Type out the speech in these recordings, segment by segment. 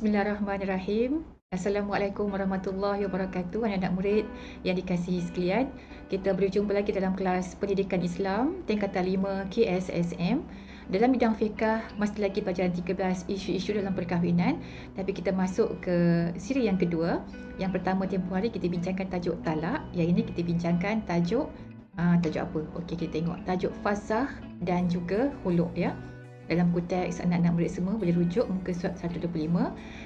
Bismillahirrahmanirrahim. Assalamualaikum warahmatullahi wabarakatuh, anak-anak murid yang dikasihi sekalian. Kita berjumpa lagi dalam kelas Pendidikan Islam tingkatan 5 KSSM. Dalam bidang fiqah, masih lagi pelajaran 13 isu-isu dalam perkahwinan. Tapi kita masuk ke siri yang kedua. Yang pertama tempoh hari kita bincangkan tajuk talak. Yang ini kita bincangkan tajuk apa? Okey, kita tengok tajuk fasah dan juga huluk ya. Dalam konteks anak-anak murid semua boleh rujuk muka surat 125.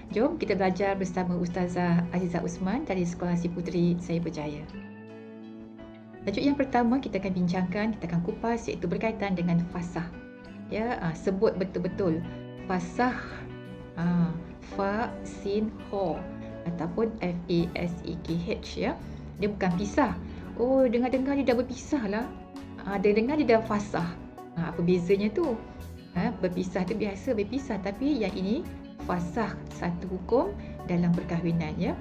Jom kita belajar bersama Ustazah Azizah Usman dari Sekolah Si Puteri Saya Berjaya. Tajuk yang pertama kita akan bincangkan, kita akan kupas iaitu berkaitan dengan fasah. Ya, sebut betul-betul fasah. Fa, sin, ho ataupun F-A-S-E-K-H ya. Dia bukan pisah. Oh, dengar-dengar dia dah berpisah lah. Dia dengar dia dah fasah. Apa bezanya tu? Berpisah tu biasa berpisah, tapi yang ini fasah, satu hukum dalam perkahwinan ya.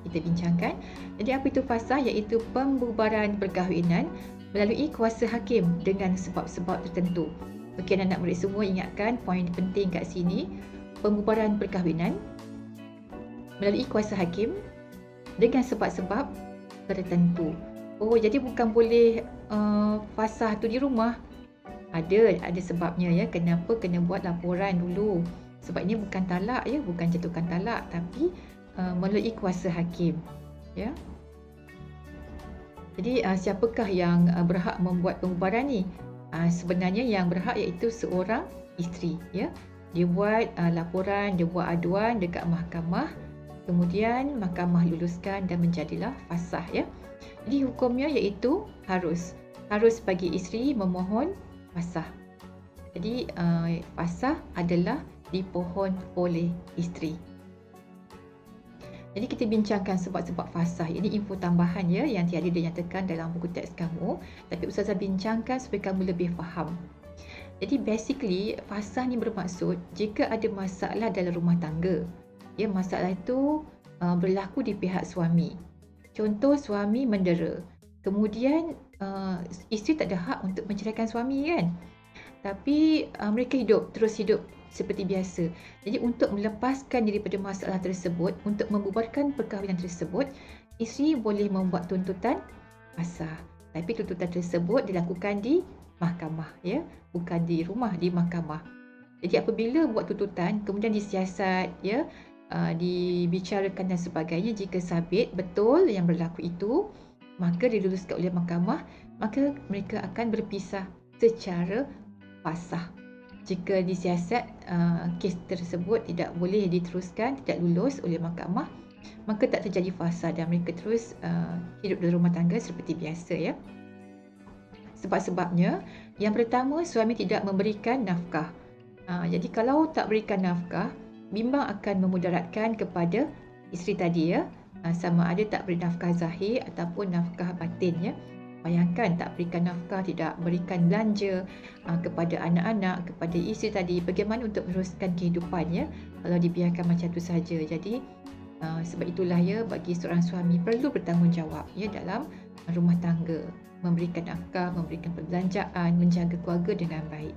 Kita bincangkan. Jadi apa itu fasah? Iaitu pembubaran perkahwinan melalui kuasa hakim dengan sebab-sebab tertentu. Okey, anak-anak murid semua ingatkan poin penting kat sini. Pembubaran perkahwinan melalui kuasa hakim dengan sebab-sebab tertentu. Oh, jadi bukan boleh fasah tu di rumah. Ada sebabnya ya, kenapa kena buat laporan dulu. Sebab ini bukan talak ya, bukan jatuhkan talak, tapi melalui kuasa hakim ya. Jadi siapakah yang berhak membuat pembubaran ni? Sebenarnya yang berhak iaitu seorang isteri ya. Dia buat laporan, dia buat aduan dekat mahkamah, kemudian mahkamah luluskan dan menjadilah fasah ya. Jadi hukumnya iaitu harus bagi isteri memohon fasah. Jadi fasah adalah dipohon oleh isteri. Jadi kita bincangkan sebab-sebab fasah. Ini info tambahan ya yang tiada dinyatakan dalam buku teks kamu, tapi Ustazah bincangkan supaya kamu lebih faham. Jadi basically fasah ni bermaksud jika ada masalah dalam rumah tangga. Ya, masalah itu berlaku di pihak suami. Contoh, suami mendera. Kemudian isteri tak ada hak untuk menceraikan suami kan, tapi mereka terus hidup seperti biasa. Jadi untuk melepaskan diri daripada masalah tersebut, untuk membubarkan perkahwinan tersebut, isteri boleh membuat tuntutan fasah. Tapi tuntutan tersebut dilakukan di mahkamah ya, bukan di rumah, di mahkamah. Jadi apabila buat tuntutan kemudian disiasat ya, dibicarakan dan sebagainya, jika sabit betul yang berlaku itu, maka diluluskan oleh mahkamah, maka mereka akan berpisah secara fasah. Jika disiasat kes tersebut tidak boleh diteruskan, tidak lulus oleh mahkamah, maka tak terjadi fasah dan mereka terus hidup dalam rumah tangga seperti biasa ya. Sebab-sebabnya, yang pertama, suami tidak memberikan nafkah. Jadi kalau tak berikan nafkah, bimbang akan memudaratkan kepada isteri tadi ya. Sama ada tak beri nafkah zahir ataupun nafkah batin ya. Bayangkan tak berikan nafkah, tidak berikan belanja kepada anak-anak, kepada isteri tadi, bagaimana untuk meneruskan kehidupan ya kalau dibiarkan macam tu saja. Jadi sebab itulah ya, bagi seorang suami perlu bertanggungjawab ya dalam rumah tangga, memberikan nafkah, memberikan perbelanjaan, menjaga keluarga dengan baik.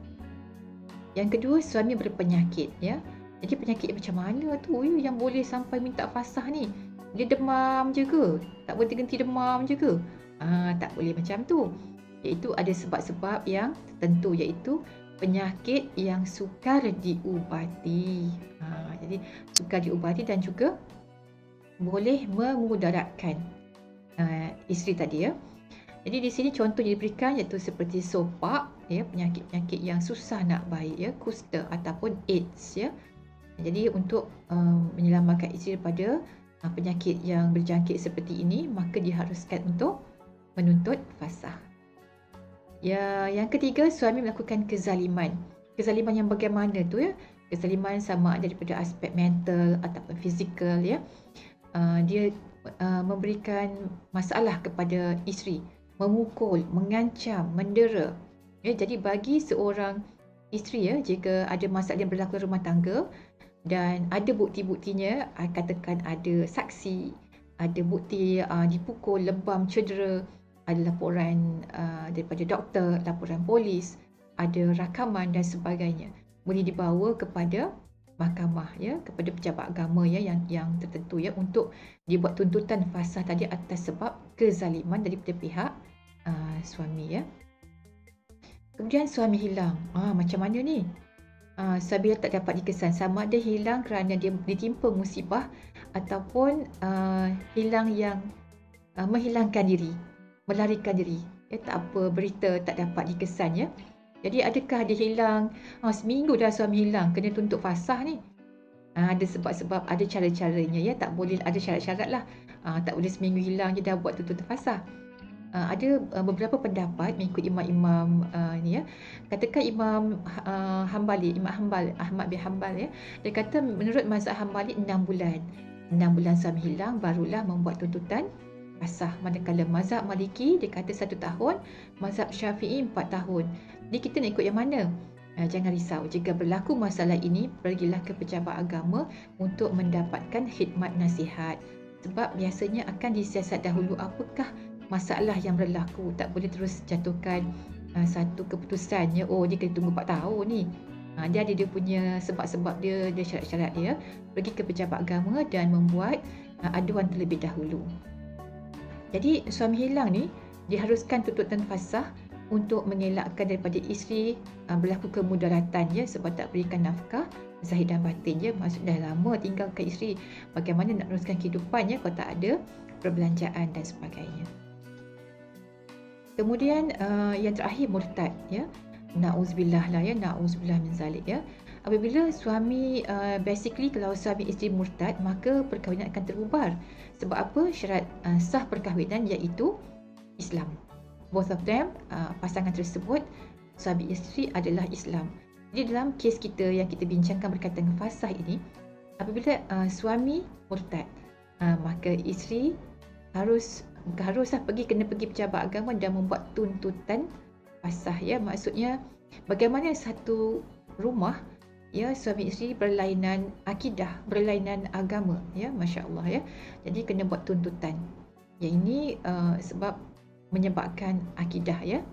Yang kedua, suami berpenyakit ya. Jadi penyakit macam mana tu yang boleh sampai minta fasah ni? Dia demam je ke? Tak berhenti-henti demam je ke? Tak boleh macam tu. Iaitu ada sebab-sebab yang tertentu, iaitu penyakit yang sukar diubati. Jadi sukar diubati dan juga boleh memudaratkan isteri tadi ya. Jadi di sini contoh yang diberikan iaitu seperti sopak ya, penyakit-penyakit yang susah nak baik ya, kusta ataupun AIDS ya. Jadi untuk menyelamatkan isteri daripada penyakit yang berjangkit seperti ini, maka diharuskan untuk menuntut fasah. Ya, yang ketiga, suami melakukan kezaliman. Kezaliman yang bagaimana tu ya? Kezaliman sama ada daripada aspek mental ataupun fizikal ya. Dia memberikan masalah kepada isteri, memukul, mengancam, mendera. Ya, jadi bagi seorang isteri ya, jika ada masalah yang berlaku dalam rumah tangga dan ada bukti-buktinya, katakan ada saksi, ada bukti dipukul, lebam, cedera, ada laporan daripada doktor, laporan polis, ada rakaman dan sebagainya, boleh dibawa kepada mahkamah ya, kepada pejabat agama ya yang tertentu ya, untuk dibuat tuntutan fasah tadi atas sebab kezaliman daripada pihak suami ya. Kemudian suami hilang. Macam mana ni? Sabila tak dapat dikesan, sama ada hilang kerana dia ditimpa musibah ataupun hilang yang menghilangkan diri, melarikan diri. Tak apa, berita tak dapat dikesan ya. Jadi adakah dia hilang seminggu dah suami hilang, kena tuntut fasah ni? Ada sebab-sebab, ada cara-caranya ya, tak boleh ada syarat-syarat lah. Tak boleh seminggu hilang je dah buat tuntutan fasah. Ada beberapa pendapat mengikut imam-imam ni ya. Katakan Imam Hambali, Ahmad bin Hanbal ya. Dia kata menurut mazhab Hambali 6 bulan. 6 bulan suami hilang barulah membuat tuntutan fasah. Manakala mazhab Maliki dia kata 1 tahun, mazhab Syafi'i 4 tahun. Jadi kita nak ikut yang mana? Jangan risau, jika berlaku masalah ini, pergilah ke pejabat agama untuk mendapatkan khidmat nasihat. Sebab biasanya akan disiasat dahulu apakah masalah yang berlaku. Tak boleh terus jatuhkan satu keputusan ya, dia kena tunggu 4 tahun ni. Dia ada dia punya sebab-sebab dia syarat-syarat dia. Pergi ke pejabat agama dan membuat aduan terlebih dahulu. Jadi suami hilang ni diharuskan tuntutan fasah untuk mengelakkan daripada isteri berlaku kemudaratan ya, sebab tak berikan nafkah zahir dan batin ya. Maksud dah lama tinggalkan isteri, bagaimana nak teruskan kehidupan ya kalau tak ada perbelanjaan dan sebagainya. Kemudian yang terakhir murtad ya. Na'udzubillah lah ya, na'udzubillah min zalik ya. Apabila suami basically kalau suami isteri murtad, maka perkahwinan akan terbubar. Sebab apa? Syarat sah perkahwinan iaitu Islam. Both of them, pasangan tersebut suami isteri adalah Islam. Jadi dalam kes kita yang kita bincangkan berkaitan dengan fasah ini, apabila suami murtad, maka isteri haruslah kena pergi pejabat agama dan membuat tuntutan fasah ya. Maksudnya bagaimana satu rumah ya, suami isteri berlainan akidah, berlainan agama ya, masya-Allah ya. Jadi kena buat tuntutan. Yang ini sebab menyebabkan akidah ya.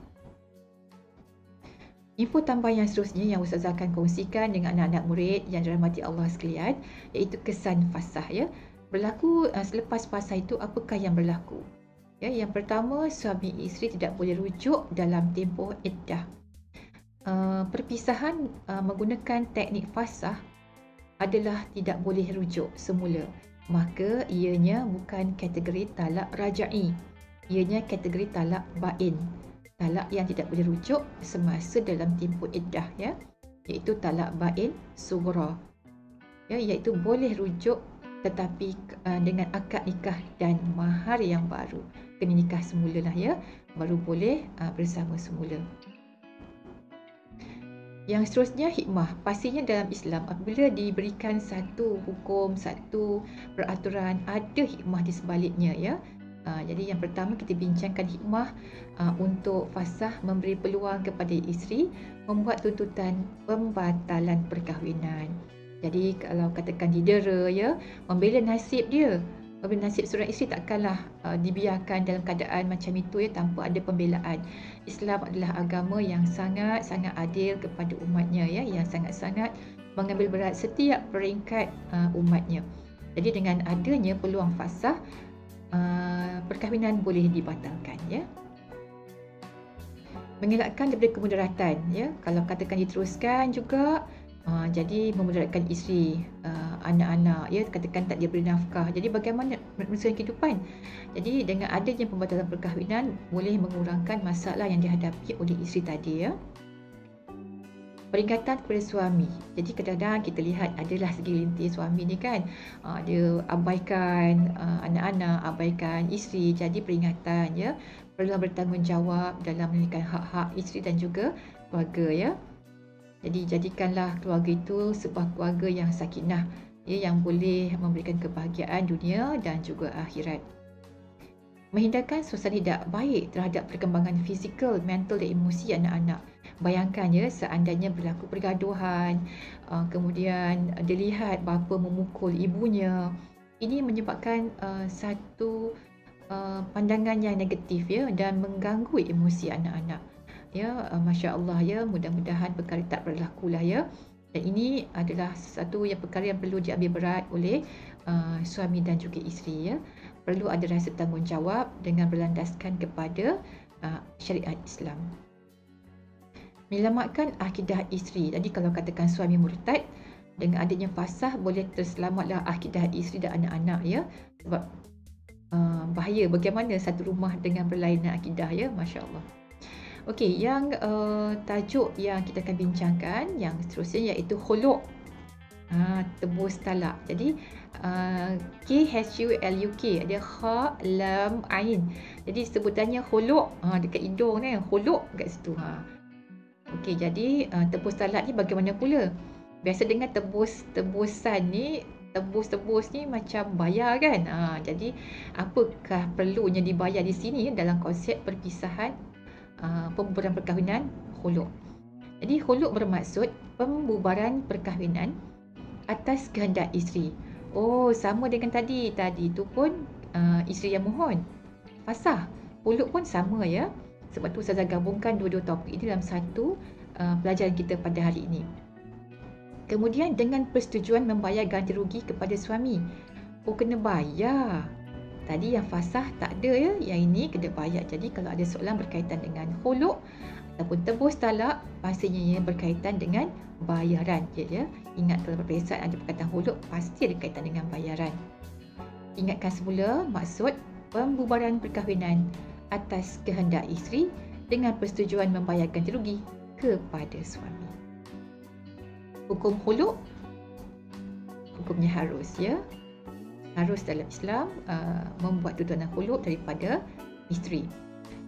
Info tambahan yang seterusnya yang Ustazah akan kongsikan dengan anak-anak murid yang dirahmati Allah sekalian, iaitu kesan fasah ya. Berlaku selepas fasah itu, apakah yang berlaku? Ya, yang pertama, suami isteri tidak boleh rujuk dalam tempoh iddah. Perpisahan menggunakan teknik fasah adalah tidak boleh rujuk semula. Maka ianya bukan kategori talak raja'i. Ianya kategori talak bain. Talak yang tidak boleh rujuk semasa dalam tempoh iddah ya, iaitu talak bain sughra. Ya, iaitu boleh rujuk tetapi dengan akad nikah dan mahar yang baru. Kena nikah semula lah ya, baru boleh bersama semula. Yang seterusnya hikmah. Pastinya dalam Islam apabila diberikan satu hukum, satu peraturan, ada hikmah di sebaliknya ya. Jadi yang pertama kita bincangkan hikmah untuk fasah, memberi peluang kepada isteri membuat tuntutan pembatalan perkahwinan. Jadi kalau katakan didera ya, membela nasib dia, membela nasib seorang isteri takkanlah dibiarkan dalam keadaan macam itu ya, tanpa ada pembelaan. Islam adalah agama yang sangat-sangat adil kepada umatnya ya, yang sangat-sangat mengambil berat setiap peringkat umatnya. Jadi dengan adanya peluang fasah, perkahwinan boleh dibatalkan ya. Mengelakkan daripada kemudaratan ya. Kalau katakan diteruskan juga, jadi memudaratkan isteri, anak-anak ya, katakan tak dia beri nafkah. Jadi bagaimana meneruskan kehidupan? Jadi dengan adanya pembatalan perkahwinan boleh mengurangkan masalah yang dihadapi oleh isteri tadi ya. Peringatan kepada suami. Jadi kadang-kadang kita lihat adalah segelintir suami ni kan, dia abaikan anak-anak, abaikan isteri. Jadi peringatan ya, perlulah bertanggungjawab dalam menunaikan hak-hak isteri dan juga keluarga ya. Jadi jadikanlah keluarga itu sebuah keluarga yang sakinah ya, yang boleh memberikan kebahagiaan dunia dan juga akhirat. Menghindarkan suasana tidak baik terhadap perkembangan fizikal, mental dan emosi anak-anak. Bayangkan ya, seandainya berlaku pergaduhan, kemudian dilihat bapa memukul ibunya, ini menyebabkan satu pandangan yang negatif ya, dan mengganggu emosi anak-anak. Ya, Masya Allah ya, mudah-mudahan perkara tak berlaku lah ya. Dan ini adalah satu yang perkara yang perlu diambil berat oleh suami dan juga isteri, ya. Perlu ada rasa tanggungjawab dengan berlandaskan kepada syariat Islam. Menyelamatkan akidah isteri. Jadi kalau katakan suami murtad, dengan adanya fasah boleh terselamatlah akidah isteri dan anak-anak, ya. Sebab bahaya bagaimana satu rumah dengan berlainan akidah, ya. Masya Allah. Okey, yang tajuk yang kita akan bincangkan yang seterusnya iaitu khuluk. Tebus talak. Jadi KHULUK, ada kha, lam, ain. Jadi sebutannya khuluk, dekat hidung ni, khuluk kat situ. Okey, jadi tebus talak ni bagaimana pula? Biasa dengan tebusan ni, tebus ni macam bayar kan? Jadi apakah perlunya dibayar di sini dalam konsep perpisahan pembubaran perkahwinan, khuluk. Jadi khuluk bermaksud pembubaran perkahwinan atas kehendak isteri. Oh, sama dengan tadi. Tadi tu pun isteri yang mohon. Fasah. Khuluk pun sama, ya. Sebab tu saya gabungkan dua-dua topik ini dalam satu pelajaran kita pada hari ini. Kemudian dengan persetujuan membayar ganti rugi kepada suami. Oh, kena bayar. Tadi yang fasah tak ada, ya. Yang ini kena bayar. Jadi kalau ada soalan berkaitan dengan khuluk ataupun tebus talak, pastinya ia berkaitan dengan bayaran, ya. Ingat kalau perperiksaan ada perkataan khuluk, pasti ada kaitan dengan bayaran. Ingatkan semula maksud pembubaran perkahwinan atas kehendak isteri dengan persetujuan membayar ganti rugi kepada suami. Hukum khuluk, hukumnya harus, ya. Harus dalam Islam membuat tuntutan khuluk daripada isteri.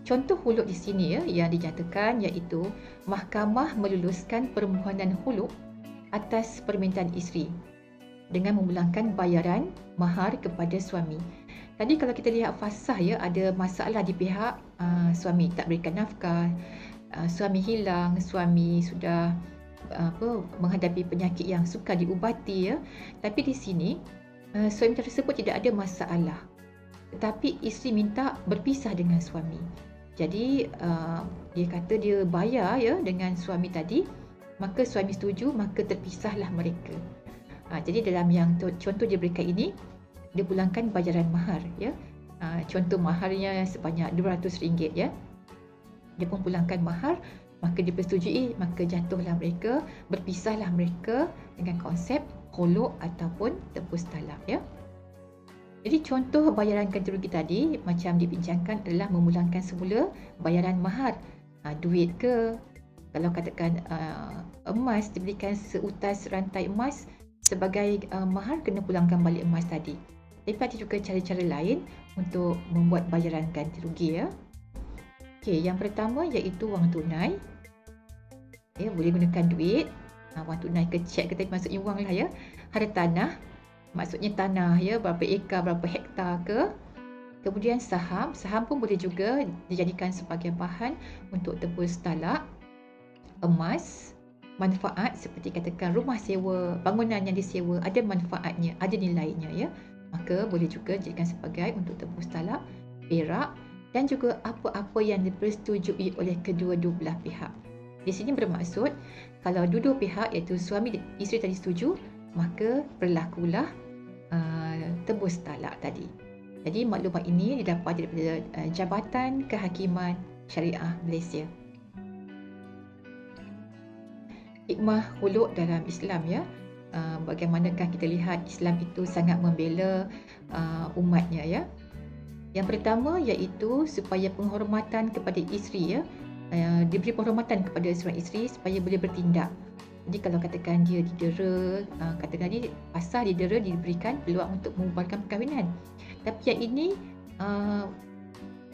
Contoh khuluk di sini, ya, yang dinyatakan iaitu mahkamah meluluskan permohonan khuluk atas permintaan isteri dengan memulangkan bayaran mahar kepada suami. Tadi kalau kita lihat fasah, ya, ada masalah di pihak suami tak berikan nafkah, suami hilang, suami sudah menghadapi penyakit yang sukar diubati, ya. Tapi di sini suami tersebut tidak ada masalah, tetapi isteri minta berpisah dengan suami. Jadi dia kata dia bayar, ya, dengan suami tadi, maka suami setuju, maka terpisahlah mereka. Jadi dalam yang contoh dia berikan ini, dia pulangkan bayaran mahar, ya. Contoh maharnya sebanyak RM200, ya. Dia pun pulangkan mahar, maka dia persetujui, maka jatuhlah mereka, berpisahlah mereka dengan konsep khuluk ataupun tebus talak, ya. Jadi contoh bayaran ganti rugi tadi macam dibincangkan adalah memulangkan semula bayaran mahar. Duit ke, kalau katakan emas, diberikan seutas rantai emas sebagai mahar, kena pulangkan balik emas tadi. Tapi ada juga cara-cara lain untuk membuat bayaran ganti rugi, ya. Okey, yang pertama iaitu wang tunai. Ya, boleh gunakan duit, wang tunai ke cek ke, tapi maksudnya wang lah, ya. Harta tanah, maksudnya tanah, ya, berapa ekar, berapa hektar ke. Kemudian saham pun boleh juga dijadikan sebagai bahan untuk tebus talak. Emas, manfaat seperti katakan rumah sewa, bangunan yang disewa ada manfaatnya, ada nilainya, ya. Maka boleh juga dijadikan sebagai untuk tebus talak. Perak dan juga apa-apa yang dipersetujui oleh kedua-dua belah pihak. Di sini bermaksud kalau dua-dua pihak iaitu suami dan isteri tadi setuju, maka berlakulah tebus talak tadi. Jadi maklumat ini didapat daripada Jabatan Kehakiman Syariah Malaysia. Hikmah khuluk dalam Islam, ya. Bagaimanakah kita lihat Islam itu sangat membela umatnya, ya. Yang pertama iaitu supaya penghormatan kepada isteri, ya. Diberi penghormatan kepada seorang isteri supaya boleh bertindak. Jadi kalau katakan dia didera, katakan dia pasal didera, diberikan peluang untuk membubarkan perkahwinan. Tapi yang ini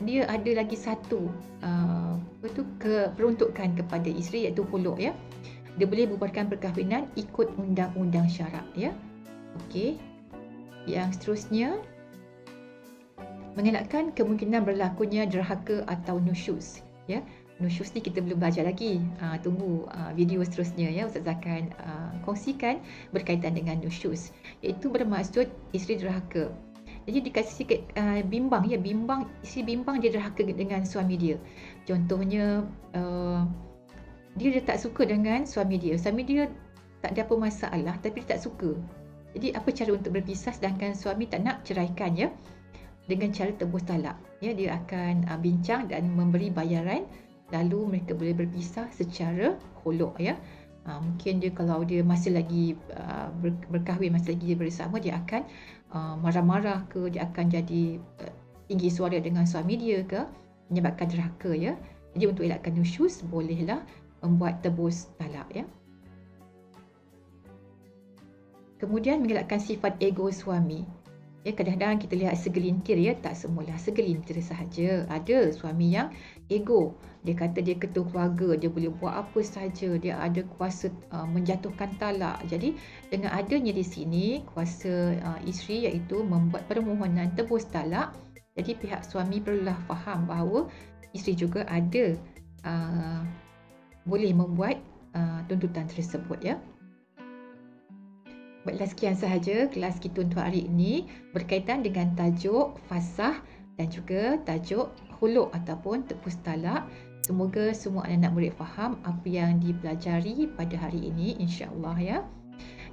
dia ada lagi satu peruntukan kepada isteri iaitu khuluk, ya. Dia boleh bubarkan perkahwinan ikut undang-undang syarak, ya. Okey. Yang seterusnya, mengelakkan kemungkinan berlakunya derhaka atau nusyuz, ya. Nusyuz ni kita belum belajar lagi. Tunggu video seterusnya, ya. Ustaz akan kongsikan berkaitan dengan nusyuz, iaitu bermaksud isteri derhaka. Jadi dikasih sikit bimbang, ya. Isteri bimbang dia derhaka dengan suami dia. Contohnya dia tak suka dengan suami dia. Suami dia tak ada apa masalah tapi dia tak suka. Jadi apa cara untuk berpisah sedangkan suami tak nak ceraikan ya? Dengan cara tebus talak. Ya, dia akan bincang dan memberi bayaran, lalu mereka boleh berpisah secara khuluk ya. Mungkin dia kalau dia masih lagi berkahwin, masih lagi bersama, dia akan marah-marah ke, dia akan jadi tinggi suara dengan suami dia ke, menyebabkan derhaka ya. Jadi untuk elakkan nusyuz, bolehlah membuat tebus talak ya. Kemudian mengelakkan sifat ego suami. Ya, kadang-kadang kita lihat segelintir ya, tak semualah, segelintir sahaja. Ada suami yang ego. Dia kata dia ketua keluarga, dia boleh buat apa sahaja, dia ada kuasa menjatuhkan talak. Jadi dengan adanya di sini kuasa isteri iaitu membuat permohonan tebus talak, jadi pihak suami perlulah faham bahawa isteri juga ada boleh membuat tuntutan tersebut ya. Baiklah, sekian sahaja kelas kita untuk hari ini berkaitan dengan tajuk fasah dan juga tajuk khuluk ataupun tebus talak. Semoga semua anak-anak murid faham apa yang dipelajari pada hari ini, insya-Allah ya.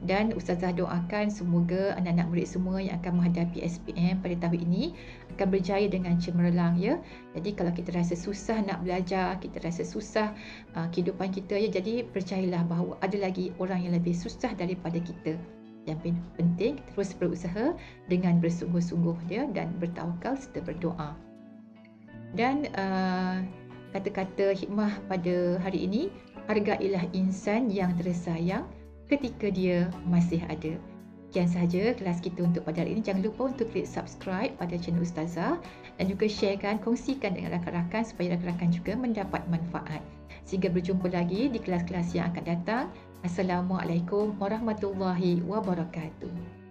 Dan Ustazah doakan semoga anak-anak murid semua yang akan menghadapi SPM pada tahun ini akan berjaya dengan cemerlang ya. Jadi kalau kita rasa susah nak belajar, kita rasa susah kehidupan kita ya, jadi percayalah bahawa ada lagi orang yang lebih susah daripada kita. Yang penting terus berusaha dengan bersungguh-sungguh dia dan bertawakal serta berdoa. Dan kata-kata hikmah pada hari ini, hargailah insan yang tersayang ketika dia masih ada. Sekian sahaja kelas kita untuk pada hari ini. Jangan lupa untuk klik subscribe pada channel Ustazah dan juga sharekan, kongsikan dengan rakan-rakan supaya rakan-rakan juga mendapat manfaat. Sehingga berjumpa lagi di kelas-kelas yang akan datang. Assalamualaikum warahmatullahi wabarakatuh.